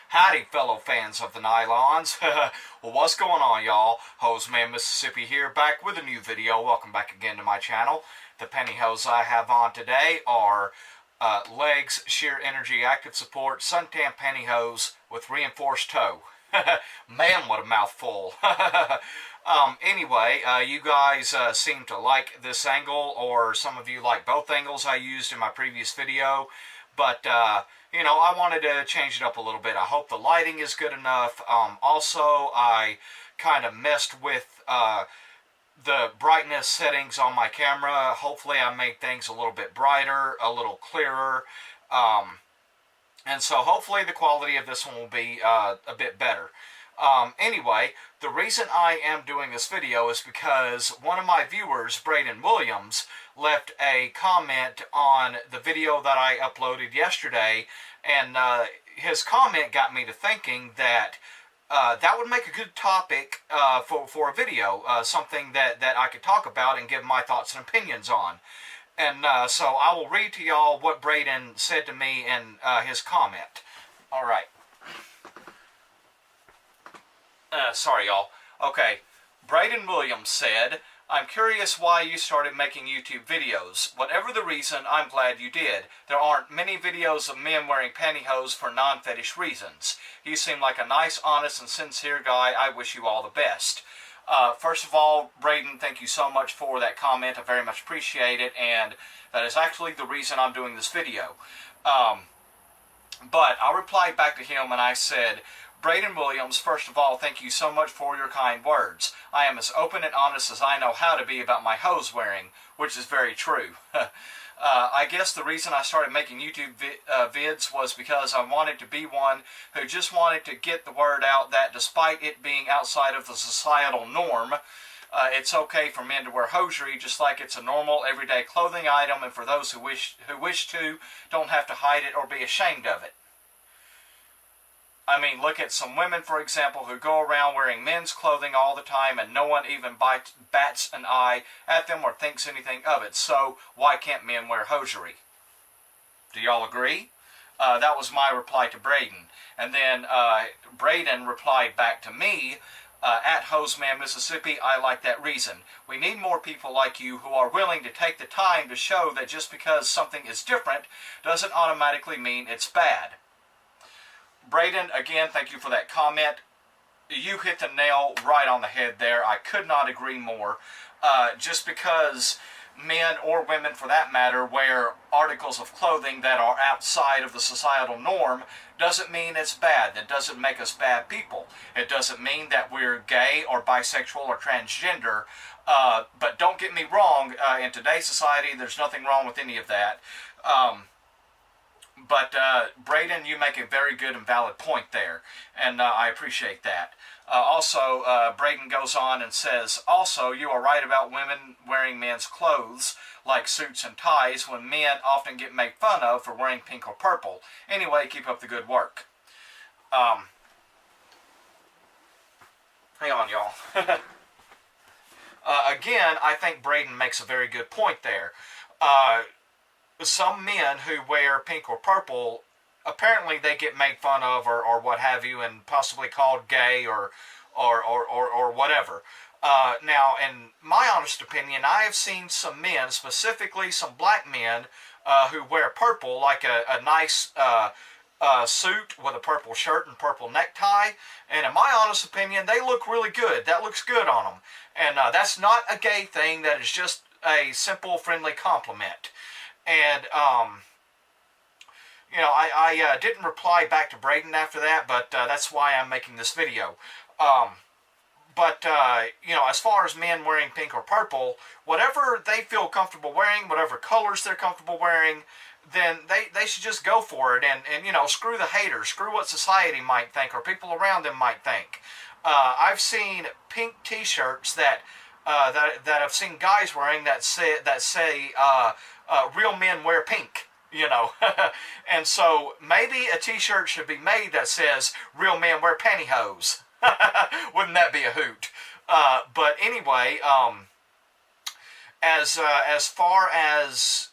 Howdy, fellow fans of the Nylons. Well, what's going on, y'all? Hoseman Mississippi here, back with a new video. Welcome back again to my channel. The pantyhose I have on today are Legs Sheer Energy Active Support Suntan Pantyhose with reinforced toe. Man, what a mouthful. Anyway, you guys seem to like this angle, or some of you like both angles I used in my previous video. But, you know, I wanted to change it up a little bit. I hope the lighting is good enough. Also, I kind of messed with the brightness settings on my camera. Hopefully I made things a little bit brighter, a little clearer. And so hopefully the quality of this one will be a bit better. Anyway, the reason I am doing this video is because one of my viewers, Braden Williams, left a comment on the video that I uploaded yesterday, and his comment got me to thinking that that would make a good topic for a video, something that I could talk about and give my thoughts and opinions on. And so I will read to y'all what Braden said to me in his comment. All right. Sorry, y'all. Okay. Braden Williams said, "I'm curious why you started making YouTube videos. Whatever the reason, I'm glad you did. There aren't many videos of men wearing pantyhose for non-fetish reasons. You seem like a nice, honest, and sincere guy. I wish you all the best." First of all, Braden, thank you so much for that comment. I very much appreciate it, and that is actually the reason I'm doing this video. But I replied back to him and I said, "Braden Williams, first of all, thank you so much for your kind words. I am as open and honest as I know how to be about my hose wearing," which is very true. I guess the reason I started making YouTube vids was because I wanted to be one who just wanted to get the word out that despite it being outside of the societal norm, it's okay for men to wear hosiery just like it's a normal everyday clothing item, and for those who wish to, don't have to hide it or be ashamed of it. I mean, look at some women, for example, who go around wearing men's clothing all the time and no one even bats an eye at them or thinks anything of it. So, why can't men wear hosiery? Do y'all agree? That was my reply to Braden. And then Braden replied back to me, at Hoseman Mississippi, "I like that reason. We need more people like you who are willing to take the time to show that just because something is different doesn't automatically mean it's bad." Braden, again, thank you for that comment. You hit the nail right on the head there. I could not agree more. Just because men, or women for that matter, wear articles of clothing that are outside of the societal norm doesn't mean it's bad. That doesn't make us bad people. It doesn't mean that we're gay or bisexual or transgender. But don't get me wrong, in today's society, there's nothing wrong with any of that. But Braden, you make a very good and valid point there, and I appreciate that. Also, Braden goes on and says, "Also, you are right about women wearing men's clothes, like suits and ties, when men often get made fun of for wearing pink or purple. Anyway, keep up the good work." Hang on, y'all. Again, I think Braden makes a very good point there. Some men who wear pink or purple, apparently they get made fun of or what have you, and possibly called gay or whatever. Now, in my honest opinion, I have seen some men, specifically some black men, who wear purple, like a nice suit with a purple shirt and purple necktie, and in my honest opinion, they look really good. That looks good on them. And that's not a gay thing. That is just a simple, friendly compliment. And, you know, I didn't reply back to Braden after that, but that's why I'm making this video. You know, as far as men wearing pink or purple, whatever they feel comfortable wearing, whatever colors they're comfortable wearing, then they should just go for it. And you know, screw the haters, screw what society might think or people around them might think. I've seen pink t-shirts that I've seen guys wearing that say real men wear pink, you know. And so maybe a t-shirt should be made that says real men wear pantyhose. Wouldn't that be a hoot? But anyway, as far as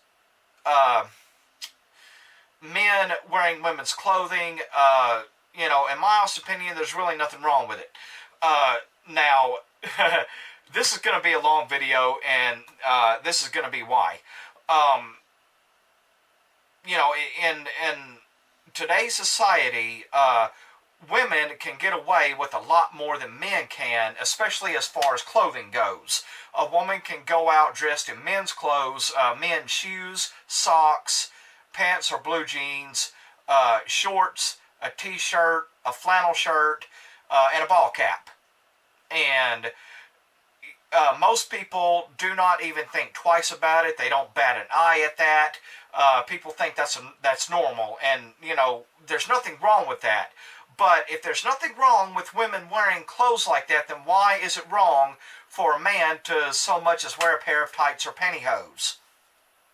men wearing women's clothing, you know, in my honest opinion, there's really nothing wrong with it. Now, this is going to be a long video, and this is going to be why. You know, in today's society, women can get away with a lot more than men can, especially as far as clothing goes. A woman can go out dressed in men's clothes, men's shoes, socks, pants or blue jeans, shorts, a t-shirt, a flannel shirt, and a ball cap. And most people do not even think twice about it. They don't bat an eye at that. People think that's normal, and you know, there's nothing wrong with that. But if there's nothing wrong with women wearing clothes like that, then why is it wrong for a man to so much as wear a pair of tights or pantyhose?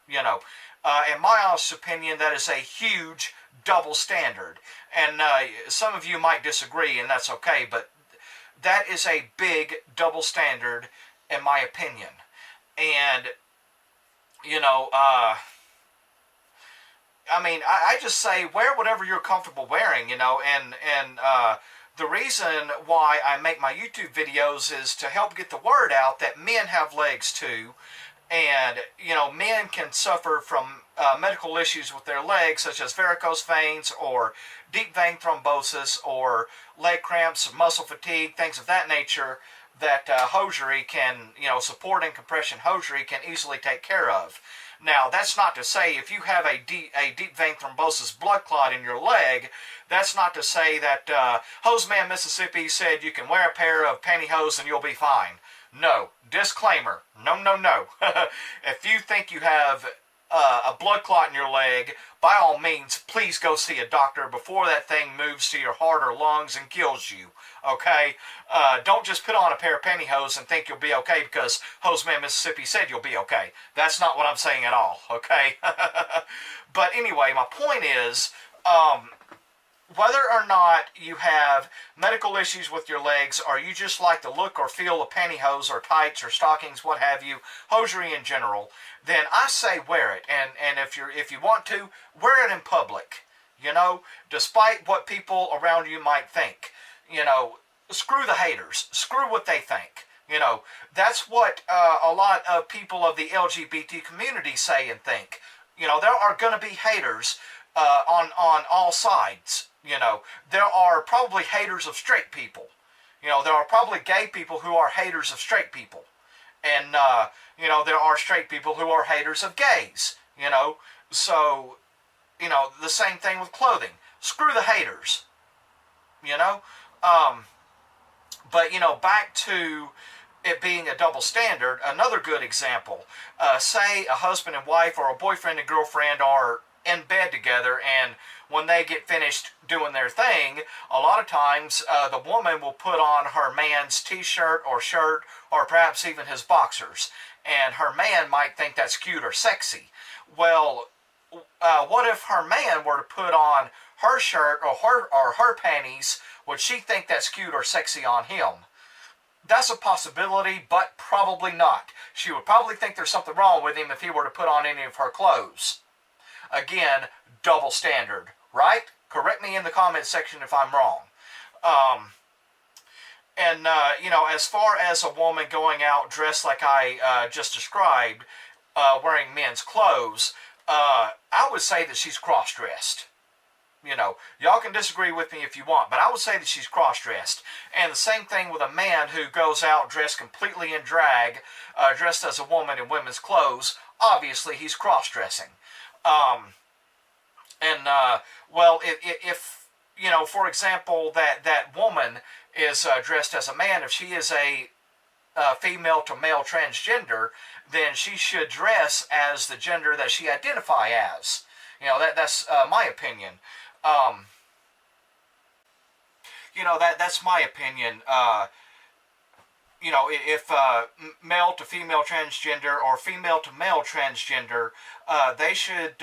You know, in my honest opinion, that is a huge double standard. And some of you might disagree, and that's okay, but that is a big double standard, in my opinion. And, you know, I mean, I just say wear whatever you're comfortable wearing, you know, and the reason why I make my YouTube videos is to help get the word out that men have legs too, and, you know, men can suffer from medical issues with their legs, such as varicose veins or deep vein thrombosis or leg cramps, muscle fatigue, things of that nature, that hosiery can, you know, support and compression hosiery can easily take care of. Now, that's not to say if you have a deep vein thrombosis blood clot in your leg, that's not to say that Hoseman Mississippi said you can wear a pair of pantyhose and you'll be fine. No. Disclaimer. No, no, no. If you think you have a blood clot in your leg, by all means, please go see a doctor before that thing moves to your heart or lungs and kills you. Okay? Don't just put on a pair of pantyhose and think you'll be okay because Hoseman Mississippi said you'll be okay. That's not what I'm saying at all. Okay? But anyway, my point is, whether or not you have medical issues with your legs, or you just like the look or feel of pantyhose or tights or stockings, what have you, hosiery in general, then I say wear it. And if you want to, wear it in public. You know, despite what people around you might think. You know, screw the haters. Screw what they think. You know, that's what a lot of people of the LGBT community say and think. You know, there are going to be haters on all sides. You know, there are probably haters of straight people. You know, there are probably gay people who are haters of straight people. And, you know, there are straight people who are haters of gays. You know, so, you know, the same thing with clothing. Screw the haters. You know? But, you know, back to it being a double standard, another good example. Say a husband and wife or a boyfriend and girlfriend are in bed together, and when they get finished doing their thing, a lot of times the woman will put on her man's t-shirt or shirt or perhaps even his boxers, and her man might think that's cute or sexy. Well, what if her man were to put on her shirt or her panties? Would she think that's cute or sexy on him? That's a possibility, but probably not. She would probably think there's something wrong with him if he were to put on any of her clothes. Again, double standard, right? Correct me in the comment section if I'm wrong. You know, as far as a woman going out dressed like I just described, wearing men's clothes, I would say that she's cross-dressed. You know, y'all can disagree with me if you want, but I would say that she's cross-dressed. And the same thing with a man who goes out dressed completely in drag, dressed as a woman in women's clothes. Obviously, he's cross-dressing. Well, if you know, for example, that woman is dressed as a man, if she is a female to male transgender, then she should dress as the gender that she identify as. You know, that's my opinion. You know, that's my opinion. You know, if male to female transgender or female to male transgender, they should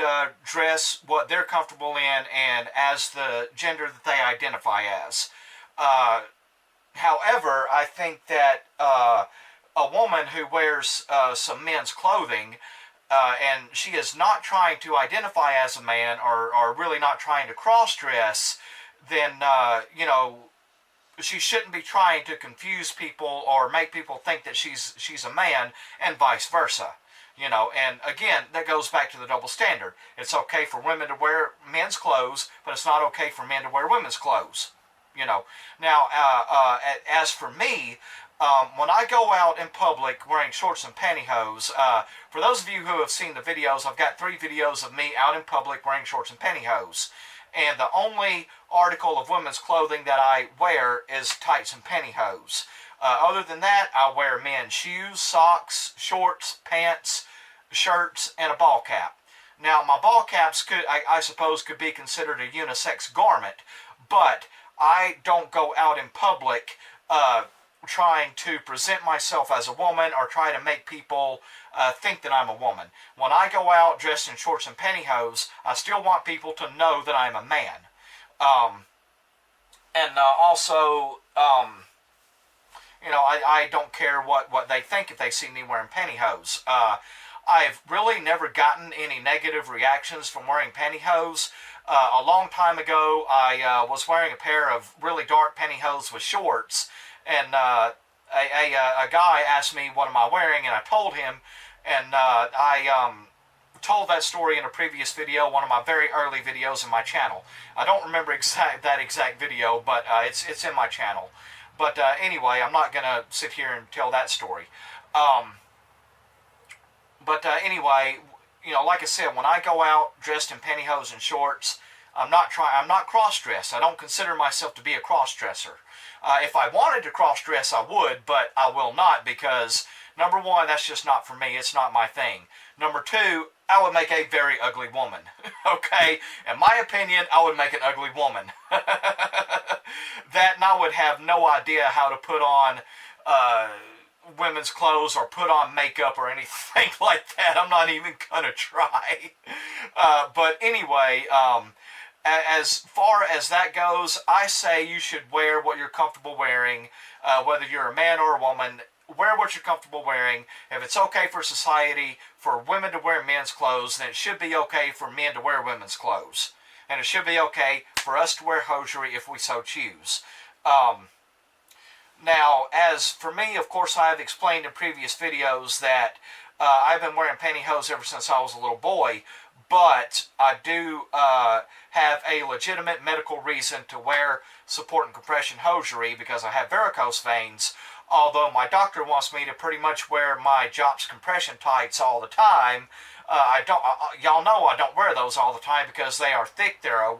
dress what they're comfortable in and as the gender that they identify as. However, I think that a woman who wears some men's clothing, and she is not trying to identify as a man or really not trying to cross-dress, then she shouldn't be trying to confuse people or make people think that she's a man, and vice versa. And again, that goes back to the double standard. It's okay for women to wear men's clothes, but it's not okay for men to wear women's clothes. Now, as for me, when I go out in public wearing shorts and pantyhose, for those of you who have seen the videos, I've got 3 videos of me out in public wearing shorts and pantyhose. And the only article of women's clothing that I wear is tights and pantyhose. Other than that, I wear men's shoes, socks, shorts, pants, shirts, and a ball cap. Now, my ball caps I suppose, could be considered a unisex garment, but I don't go out in public trying to present myself as a woman or try to make people think that I'm a woman. When I go out dressed in shorts and pantyhose, I still want people to know that I'm a man. Also, I don't care what they think if they see me wearing pantyhose. I've really never gotten any negative reactions from wearing pantyhose. A long time ago, I was wearing a pair of really dark pantyhose with shorts, and a guy asked me, what am I wearing? And I told him, and I told that story in a previous video, one of my very early videos in my channel. I don't remember that exact video, but it's in my channel. But anyway, I'm not going to sit here and tell that story. Anyway, like I said, when I go out dressed in pantyhose and shorts, I'm not cross-dressed. I don't consider myself to be a cross-dresser. If I wanted to cross-dress, I would, but I will not because, number one, that's just not for me. It's not my thing. Number two, I would make a very ugly woman. Okay? In my opinion, I would make an ugly woman. And I would have no idea how to put on women's clothes or put on makeup or anything like that. I'm not even going to try. But anyway, as far as that goes, I say you should wear what you're comfortable wearing, whether you're a man or a woman. Wear what you're comfortable wearing. If it's okay for society for women to wear men's clothes, then it should be okay for men to wear women's clothes. And it should be okay for us to wear hosiery if we so choose. Now, as for me, of course, I have explained in previous videos that I've been wearing pantyhose ever since I was a little boy, but I do have a legitimate medical reason to wear support and compression hosiery because I have varicose veins, although my doctor wants me to pretty much wear my Jops compression tights all the time. Y'all know I don't wear those all the time because they are thick, they are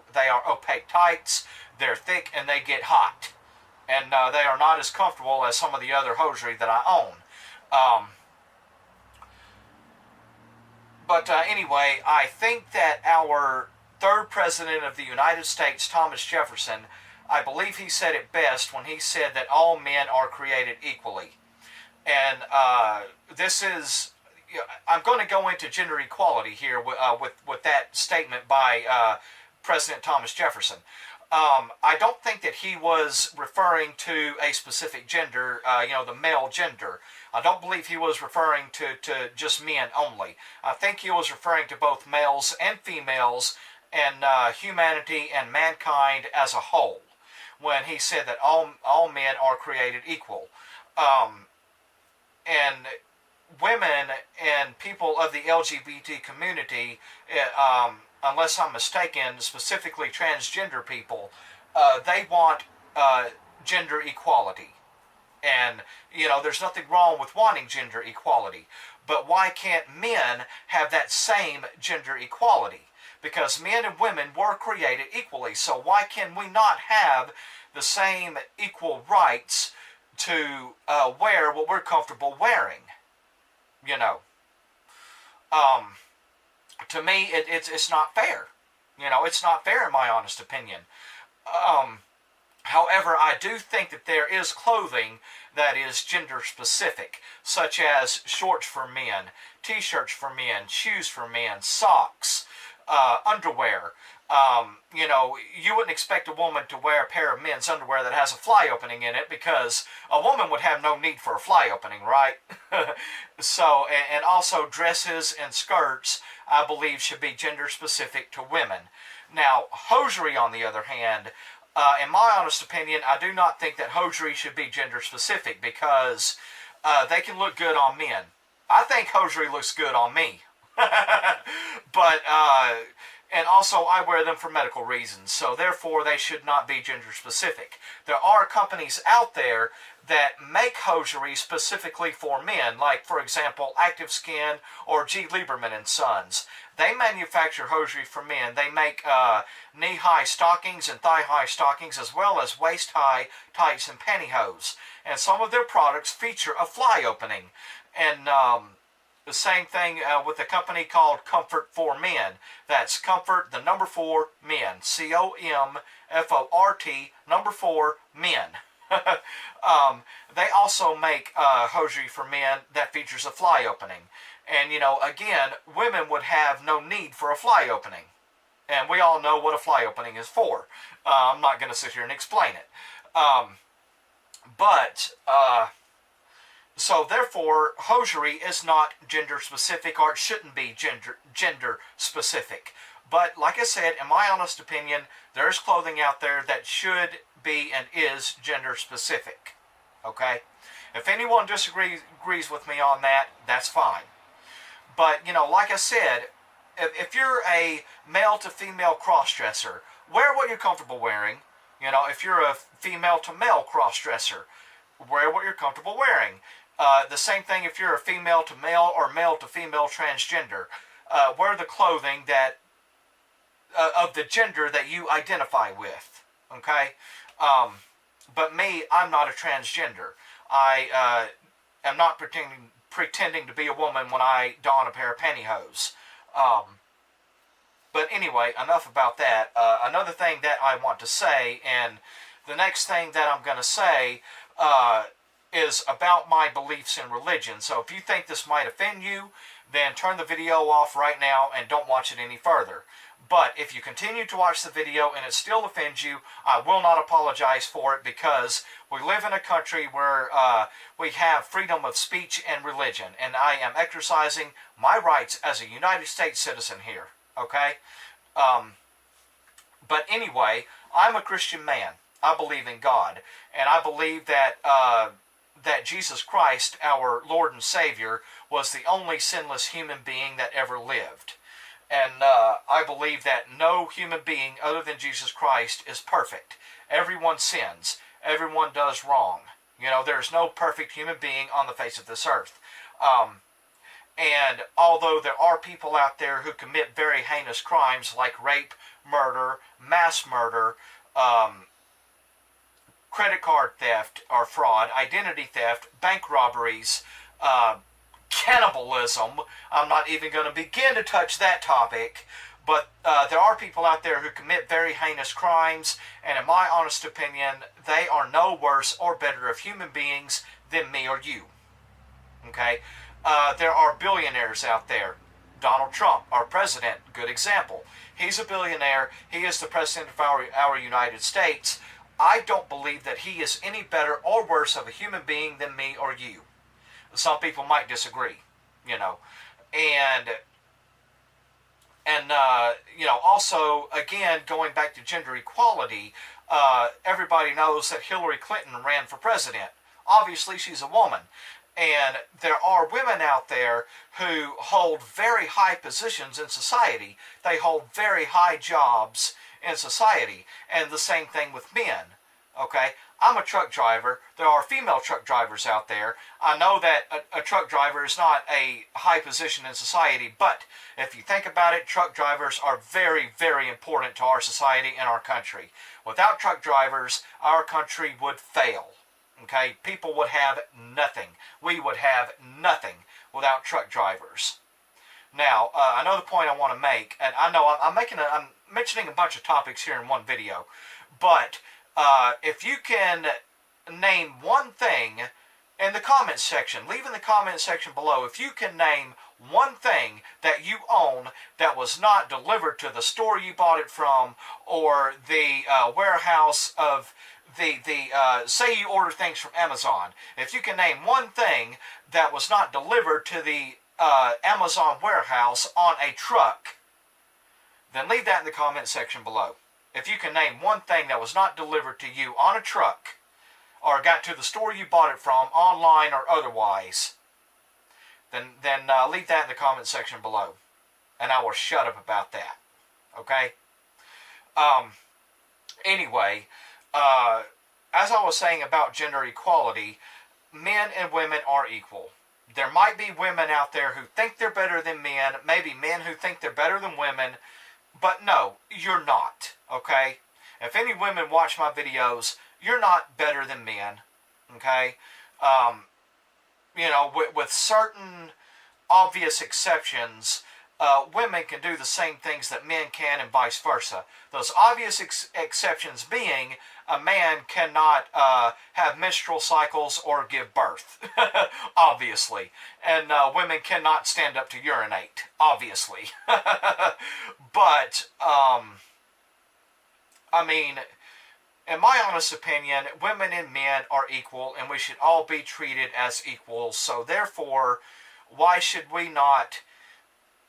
opaque tights, they're thick, and they get hot. And they are not as comfortable as some of the other hosiery that I own. Anyway, I think that our third president of the United States, Thomas Jefferson, I believe he said it best when he said that all men are created equally. And this is, I'm going to go into gender equality here with that statement by President Thomas Jefferson. I don't think that he was referring to a specific gender, the male gender. I don't believe he was referring to just men only. I think he was referring to both males and females and humanity and mankind as a whole when he said that all men are created equal. And women and people of the LGBT community, unless I'm mistaken, specifically transgender people, they want gender equality. And, there's nothing wrong with wanting gender equality. But why can't men have that same gender equality? Because men and women were created equally. So why can we not have the same equal rights to wear what we're comfortable wearing? To me, it's not fair. It's not fair in my honest opinion. However, I do think that there is clothing that is gender specific, such as shorts for men, t-shirts for men, shoes for men, socks, underwear. You wouldn't expect a woman to wear a pair of men's underwear that has a fly opening in it because a woman would have no need for a fly opening, right? So, and also dresses and skirts, I believe, should be gender specific to women. Now, hosiery, on the other hand, In my honest opinion, I do not think that hosiery should be gender specific because they can look good on men. I think hosiery looks good on me. But, and also I wear them for medical reasons, so therefore they should not be gender specific. There are companies out there that make hosiery specifically for men, like for example Active Skin or G. Lieberman and Sons. They manufacture hosiery for men. They make knee-high stockings and thigh-high stockings, as well as waist-high tights and pantyhose. And some of their products feature a fly opening. And the same thing with a company called Comfort for Men. That's Comfort, the number 4, men. COMFORT, number 4, men. They also make hosiery for men that features a fly opening. And, you know, again, women would have no need for a fly opening. And we all know what a fly opening is for. I'm not going to sit here and explain it. So therefore, hosiery is not gender specific, or it shouldn't be gender specific. But like I said, in my honest opinion, there's clothing out there that should be and is gender specific. Okay? If anyone disagrees with me on that, that's fine. But, you know, like I said, if you're a male to female cross-dresser, wear what you're comfortable wearing. You know, if you're a female to male cross-dresser, wear what you're comfortable wearing. The same thing if you're a female to male or male to female transgender. Wear the clothing that of the gender that you identify with. Okay? But me, I'm not a transgender. I am not pretending to be a woman when I don a pair of pantyhose. But anyway, enough about that. Another thing that I want to say, and the next thing that I'm going to say is about my beliefs in religion. So if you think this might offend you, then turn the video off right now and don't watch it any further. But if you continue to watch the video and it still offends you, I will not apologize for it, because we live in a country where we have freedom of speech and religion, and I am exercising my rights as a United States citizen here, okay? But anyway, I'm a Christian man. I believe in God, and I believe that that Jesus Christ, our Lord and Savior, was the only sinless human being that ever lived. And I believe that no human being other than Jesus Christ is perfect. Everyone sins. Everyone does wrong. You know, there's no perfect human being on the face of this earth. And although there are people out there who commit very heinous crimes like rape, murder, mass murder, credit card theft or fraud, identity theft, bank robberies, cannibalism. I'm not even going to begin to touch that topic, but there are people out there who commit very heinous crimes, and in my honest opinion, they are no worse or better of human beings than me or you. Okay? There are billionaires out there. Donald Trump, our president, good example. He's a billionaire. He is the president of our United States. I don't believe that he is any better or worse of a human being than me or you. Some people might disagree, you know. And you know, also, again, going back to gender equality, everybody knows that Hillary Clinton ran for president. Obviously, she's a woman. And there are women out there who hold very high positions in society. They hold very high jobs in society. And the same thing with men. Okay? I'm a truck driver. There are female truck drivers out there. I know that a truck driver is not a high position in society, but if you think about it, truck drivers are very, very important to our society and our country. Without truck drivers, our country would fail. Okay? People would have nothing. We would have nothing without truck drivers. Now, another point I want to make, and I know I'm mentioning a bunch of topics here in one video, but if you can name one thing in the comments section, leave in the comment section below, if you can name one thing that you own that was not delivered to the store you bought it from, or the warehouse of say you order things from Amazon. If you can name one thing that was not delivered to the Amazon warehouse on a truck, then leave that in the comment section below. if you can name one thing that was not delivered to you on a truck or got to the store you bought it from, online or otherwise, then leave that in the comment section below, and I will shut up about that. Okay? Anyway, as I was saying about gender equality, men and women are equal. There might be women out there who think they're better than men, maybe men who think they're better than women, but no, you're not, okay? If any women watch my videos, you're not better than men, okay? You know, with certain obvious exceptions, women can do the same things that men can and vice versa. Those obvious exceptions being, a man cannot have menstrual cycles or give birth, obviously. And women cannot stand up to urinate, obviously. But, I mean, in my honest opinion, women and men are equal, and we should all be treated as equals. So therefore, why should we not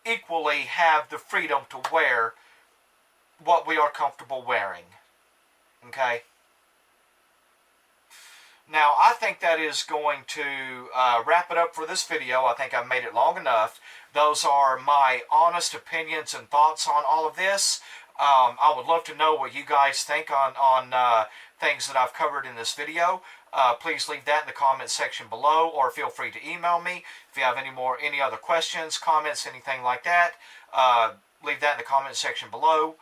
equally have the freedom to wear what we are comfortable wearing? Okay? Now, I think that is going to wrap it up for this video. I think I've made it long enough. Those are my honest opinions and thoughts on all of this. I would love to know what you guys think on things that I've covered in this video. Please leave that in the comment section below, or feel free to email me if you have any other questions, comments, anything like that. Leave that in the comment section below.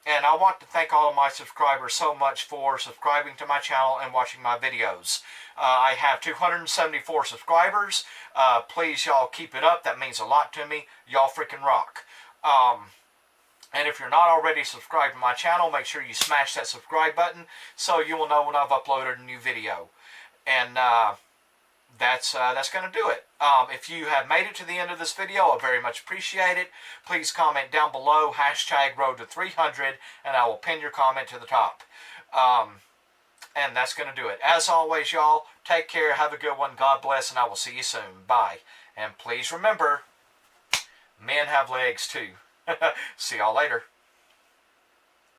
And I want to thank all of my subscribers so much for subscribing to my channel and watching my videos. I have 274 subscribers. Please, y'all, keep it up. That means a lot to me. Y'all freaking rock. And if you're not already subscribed to my channel, make sure you smash that subscribe button so you will know when I've uploaded a new video. And that's going to do it. If you have made it to the end of this video, I very much appreciate it. Please comment down below, #RoadTo300, and I will pin your comment to the top. And that's going to do it. As always, y'all, take care, have a good one, God bless, and I will see you soon. Bye. And please remember, men have legs too. See y'all later.